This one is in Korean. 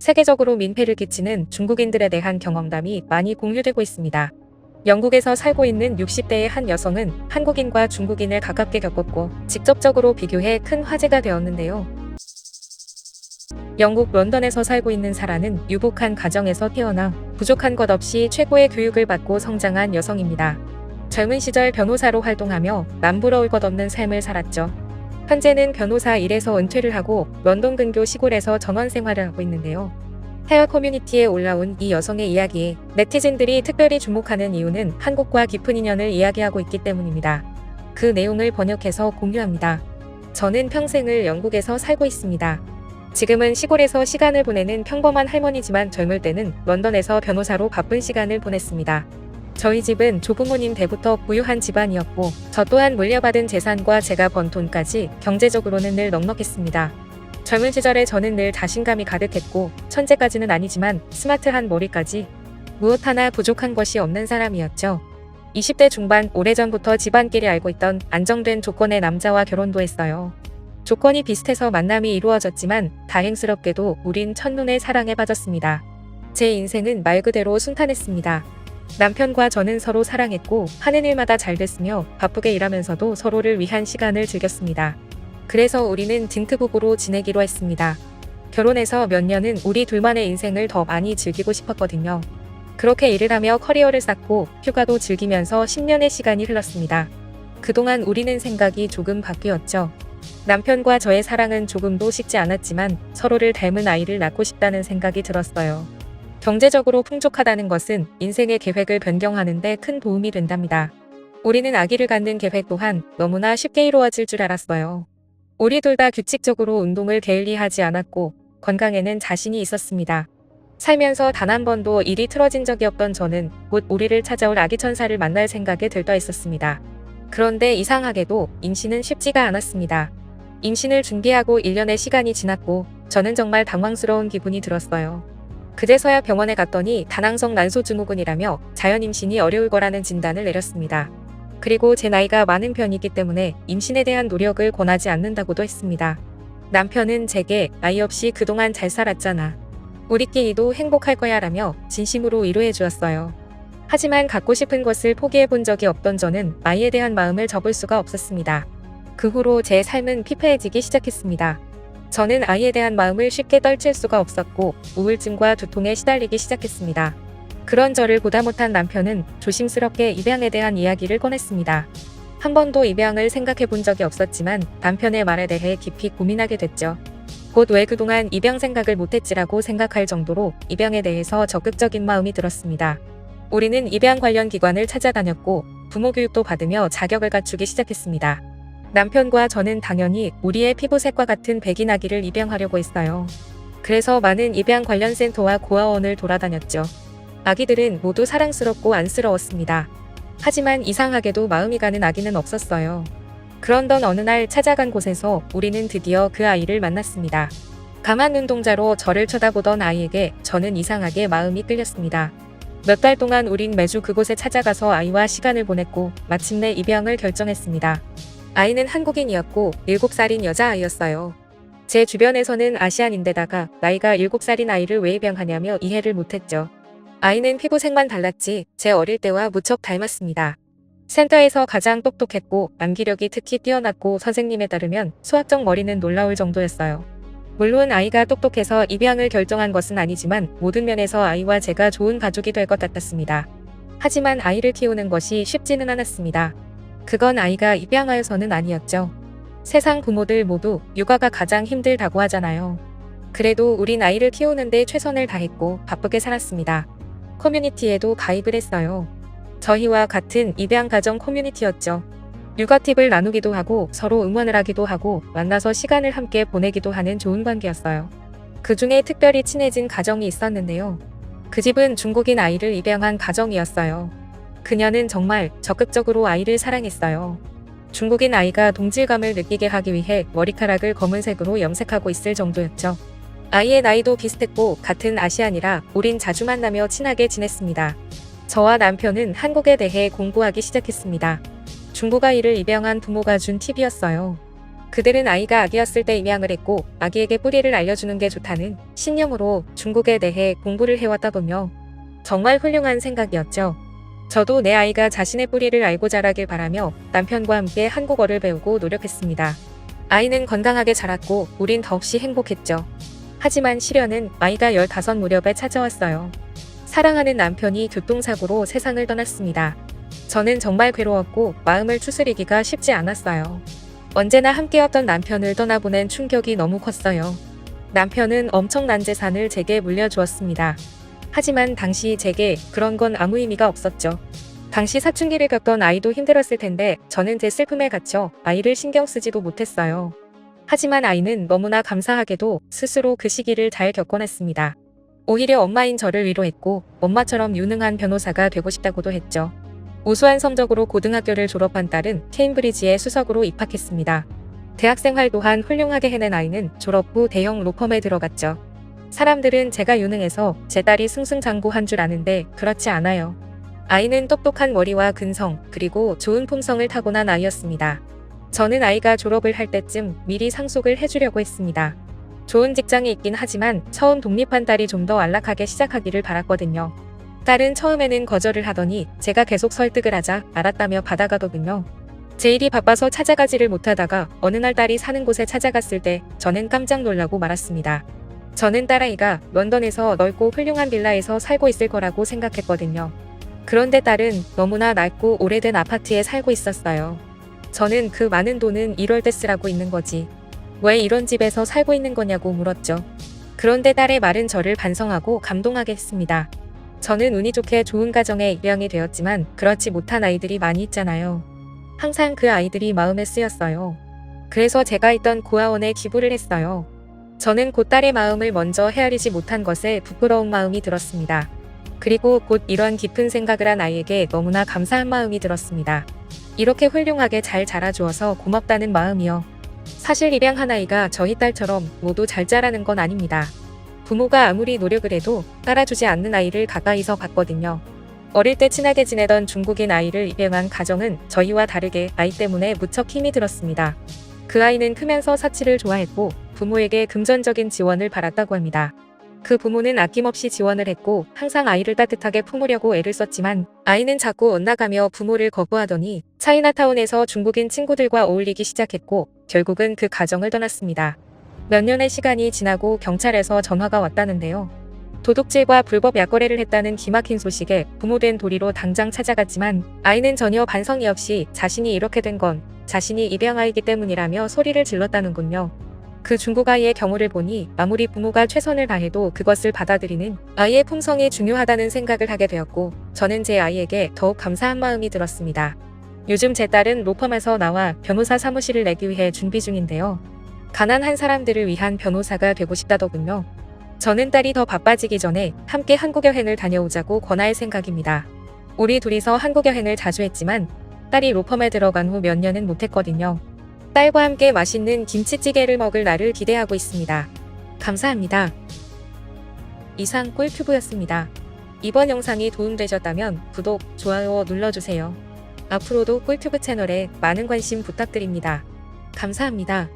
세계적으로 민폐를 끼치는 중국인들에 대한 경험담이 많이 공유되고 있습니다. 영국에서 살고 있는 60대의 한 여성은 한국인과 중국인을 가깝게 겪었고 직접적으로 비교해 큰 화제가 되었는데요. 영국 런던에서 살고 있는 사라는 유복한 가정에서 태어나 부족한 것 없이 최고의 교육을 받고 성장한 여성입니다. 젊은 시절 변호사로 활동하며 남부러울 것 없는 삶을 살았죠. 현재는 변호사 일에서 은퇴를 하고 런던 근교 시골에서 전원 생활을 하고 있는데요. 해외 커뮤니티에 올라온 이 여성의 이야기에 네티즌들이 특별히 주목하는 이유는 한국과 깊은 인연을 이야기하고 있기 때문입니다. 그 내용을 번역해서 공유합니다. 저는 평생을 영국에서 살고 있습니다. 지금은 시골에서 시간을 보내는 평범한 할머니지만 젊을 때는 런던에서 변호사로 바쁜 시간을 보냈습니다. 저희 집은 조부모님 때부터 부유한 집안이었고 저 또한 물려받은 재산과 제가 번 돈까지 경제적으로는 늘 넉넉했습니다. 젊은 시절에 저는 늘 자신감이 가득했고 천재까지는 아니지만 스마트한 머리까지 무엇 하나 부족한 것이 없는 사람이었죠. 20대 중반 오래전부터 집안끼리 알고 있던 안정된 조건의 남자와 결혼도 했어요. 조건이 비슷해서 만남이 이루어졌지만 다행스럽게도 우린 첫눈에 사랑에 빠졌습니다. 제 인생은 말 그대로 순탄했습니다. 남편과 저는 서로 사랑했고 하는 일마다 잘 됐으며 바쁘게 일하면서도 서로를 위한 시간을 즐겼습니다. 그래서 우리는 딩트부부로 지내기로 했습니다. 결혼해서 몇 년은 우리 둘만의 인생을 더 많이 즐기고 싶었거든요. 그렇게 일을 하며 커리어를 쌓고 휴가도 즐기면서 10년의 시간이 흘렀습니다. 그동안 우리는 생각이 조금 바뀌었죠. 남편과 저의 사랑은 조금도 식지 않았지만 서로를 닮은 아이를 낳고 싶다는 생각이 들었어요. 경제적으로 풍족하다는 것은 인생의 계획을 변경하는 데 큰 도움이 된답니다. 우리는 아기를 갖는 계획 또한 너무나 쉽게 이루어질 줄 알았어요. 우리 둘 다 규칙적으로 운동을 게을리하지 않았고 건강에는 자신이 있었습니다. 살면서 단 한 번도 일이 틀어진 적이 없던 저는 곧 우리를 찾아올 아기 천사를 만날 생각에 들떠 있었습니다. 그런데 이상하게도 임신은 쉽지가 않았습니다. 임신을 준비하고 1년의 시간이 지났고 저는 정말 당황스러운 기분이 들었어요. 그제서야 병원에 갔더니 다낭성 난소증후군이라며 자연 임신이 어려울 거라는 진단을 내렸습니다. 그리고 제 나이가 많은 편이기 때문에 임신에 대한 노력을 권하지 않는다고도 했습니다. 남편은 제게 아이 없이 그동안 잘 살았잖아. 우리끼리도 행복할 거야 라며 진심으로 위로해 주었어요. 하지만 갖고 싶은 것을 포기해 본 적이 없던 저는 아이에 대한 마음을 접을 수가 없었습니다. 그 후로 제 삶은 피폐해지기 시작했습니다. 저는 아이에 대한 마음을 쉽게 떨칠 수가 없었고 우울증과 두통에 시달리기 시작했습니다. 그런 저를 보다 못한 남편은 조심스럽게 입양에 대한 이야기를 꺼냈습니다. 한 번도 입양을 생각해 본 적이 없었지만 남편의 말에 대해 깊이 고민하게 됐죠. 곧 왜 그동안 입양 생각을 못했지라고 생각할 정도로 입양에 대해서 적극적인 마음이 들었습니다. 우리는 입양 관련 기관을 찾아다녔고 부모 교육도 받으며 자격을 갖추기 시작했습니다. 남편과 저는 당연히 우리의 피부색과 같은 백인 아기를 입양하려고 했어요. 그래서 많은 입양 관련 센터와 고아원을 돌아다녔죠. 아기들은 모두 사랑스럽고 안쓰러웠습니다. 하지만 이상하게도 마음이 가는 아기는 없었어요. 그런던 어느 날 찾아간 곳에서 우리는 드디어 그 아이를 만났습니다. 가만 눈동자로 저를 쳐다보던 아이에게 저는 이상하게 마음이 끌렸습니다. 몇 달 동안 우린 매주 그곳에 찾아가서 아이와 시간을 보냈고 마침내 입양을 결정했습니다. 아이는 한국인이었고 7살인 여자아이였어요. 제 주변에서는 아시안인데다가 나이가 7살인 아이를 왜 입양하냐며 이해를 못했죠. 아이는 피부색만 달랐지 제 어릴 때와 무척 닮았습니다. 센터에서 가장 똑똑했고 암기력이 특히 뛰어났고 선생님에 따르면 수학적 머리는 놀라울 정도였어요. 물론 아이가 똑똑해서 입양을 결정한 것은 아니지만 모든 면에서 아이와 제가 좋은 가족이 될 것 같았습니다. 하지만 아이를 키우는 것이 쉽지는 않았습니다. 그건 아이가 입양하여서는 아니었죠. 세상 부모들 모두 육아가 가장 힘들다고 하잖아요. 그래도 우린 아이를 키우는데 최선을 다했고 바쁘게 살았습니다. 커뮤니티에도 가입을 했어요. 저희와 같은 입양 가정 커뮤니티였죠. 육아 팁을 나누기도 하고 서로 응원을 하기도 하고 만나서 시간을 함께 보내기도 하는 좋은 관계였어요. 그 중에 특별히 친해진 가정이 있었는데요. 그 집은 중국인 아이를 입양한 가정이었어요. 그녀는 정말 적극적으로 아이를 사랑했어요. 중국인 아이가 동질감을 느끼게 하기 위해 머리카락을 검은색으로 염색하고 있을 정도였죠. 아이의 나이도 비슷했고 같은 아시안이라 우린 자주 만나며 친하게 지냈습니다. 저와 남편은 한국에 대해 공부하기 시작했습니다. 중국 아이를 입양한 부모가 준 팁이었어요. 그들은 아이가 아기였을 때 입양을 했고 아기에게 뿌리를 알려주는 게 좋다는 신념으로 중국에 대해 공부를 해왔다군요. 정말 훌륭한 생각이었죠. 저도 내 아이가 자신의 뿌리를 알고 자라길 바라며 남편과 함께 한국어를 배우고 노력했습니다. 아이는 건강하게 자랐고 우린 더없이 행복했죠. 하지만 시련은 아이가 15 무렵에 찾아왔어요. 사랑하는 남편이 교통사고로 세상을 떠났습니다. 저는 정말 괴로웠고 마음을 추스리기가 쉽지 않았어요. 언제나 함께였던 남편을 떠나보낸 충격이 너무 컸어요. 남편은 엄청난 재산을 제게 물려주었습니다. 하지만 당시 제게 그런 건 아무 의미가 없었죠. 당시 사춘기를 겪던 아이도 힘들었을 텐데 저는 제 슬픔에 갇혀 아이를 신경 쓰지도 못했어요. 하지만 아이는 너무나 감사하게도 스스로 그 시기를 잘 겪어냈습니다. 오히려 엄마인 저를 위로했고 엄마처럼 유능한 변호사가 되고 싶다고도 했죠. 우수한 성적으로 고등학교를 졸업한 딸은 케임브리지에 수석으로 입학했습니다. 대학생활 또한 훌륭하게 해낸 아이는 졸업 후 대형 로펌에 들어갔죠. 사람들은 제가 유능해서 제 딸이 승승장구한 줄 아는데 그렇지 않아요. 아이는 똑똑한 머리와 근성 그리고 좋은 품성을 타고난 아이였습니다. 저는 아이가 졸업을 할 때쯤 미리 상속을 해주려고 했습니다. 좋은 직장에 있긴 하지만 처음 독립한 딸이 좀 더 안락하게 시작하기를 바랐거든요. 딸은 처음에는 거절을 하더니 제가 계속 설득을 하자 알았다며 받아가거든요. 제 일이 바빠서 찾아가지를 못하다가 어느 날 딸이 사는 곳에 찾아갔을 때 저는 깜짝 놀라고 말았습니다. 저는 딸아이가 런던에서 넓고 훌륭한 빌라에서 살고 있을 거라고 생각했거든요. 그런데 딸은 너무나 낡고 오래된 아파트에 살고 있었어요. 저는 그 많은 돈은 이럴 때 쓰라고 있는 거지. 왜 이런 집에서 살고 있는 거냐고 물었죠. 그런데 딸의 말은 저를 반성하고 감동하게 했습니다. 저는 운이 좋게 좋은 가정에 입양이 되었지만 그렇지 못한 아이들이 많이 있잖아요. 항상 그 아이들이 마음에 쓰였어요. 그래서 제가 있던 고아원에 기부를 했어요. 저는 곧 딸의 마음을 먼저 헤아리지 못한 것에 부끄러운 마음이 들었습니다. 그리고 곧 이런 깊은 생각을 한 아이에게 너무나 감사한 마음이 들었습니다. 이렇게 훌륭하게 잘 자라주어서 고맙다는 마음이요. 사실 입양한 아이가 저희 딸처럼 모두 잘 자라는 건 아닙니다. 부모가 아무리 노력을 해도 따라주지 않는 아이를 가까이서 봤거든요. 어릴 때 친하게 지내던 중국인 아이를 입양한 가정은 저희와 다르게 아이 때문에 무척 힘이 들었습니다. 그 아이는 크면서 사치를 좋아했고 부모에게 금전적인 지원을 받았다고 합니다. 그 부모는 아낌없이 지원을 했고 항상 아이를 따뜻하게 품으려고 애를 썼지만 아이는 자꾸 엇나가며 부모를 거부하더니 차이나타운에서 중국인 친구들과 어울리기 시작했고 결국은 그 가정을 떠났습니다. 몇 년의 시간이 지나고 경찰에서 전화가 왔다는데요. 도둑질과 불법 약거래를 했다는 기막힌 소식에 부모된 도리로 당장 찾아갔지만 아이는 전혀 반성이 없이 자신이 이렇게 된 건 자신이 입양아이기 때문이라며 소리를 질렀다는군요. 그 중국 아이의 경우를 보니 아무리 부모가 최선을 다해도 그것을 받아들이는 아이의 품성이 중요하다는 생각을 하게 되었고 저는 제 아이에게 더욱 감사한 마음이 들었습니다. 요즘 제 딸은 로펌에서 나와 변호사 사무실을 내기 위해 준비 중인데요. 가난한 사람들을 위한 변호사가 되고 싶다더군요. 저는 딸이 더 바빠지기 전에 함께 한국 여행을 다녀오자고 권할 생각입니다. 우리 둘이서 한국 여행을 자주 했지만 딸이 로펌에 들어간 후 몇 년은 못했거든요. 딸과 함께 맛있는 김치찌개를 먹을 날을 기대하고 있습니다. 감사합니다. 이상 꿀튜브였습니다. 이번 영상이 도움되셨다면 구독, 좋아요 눌러주세요. 앞으로도 꿀튜브 채널에 많은 관심 부탁드립니다. 감사합니다.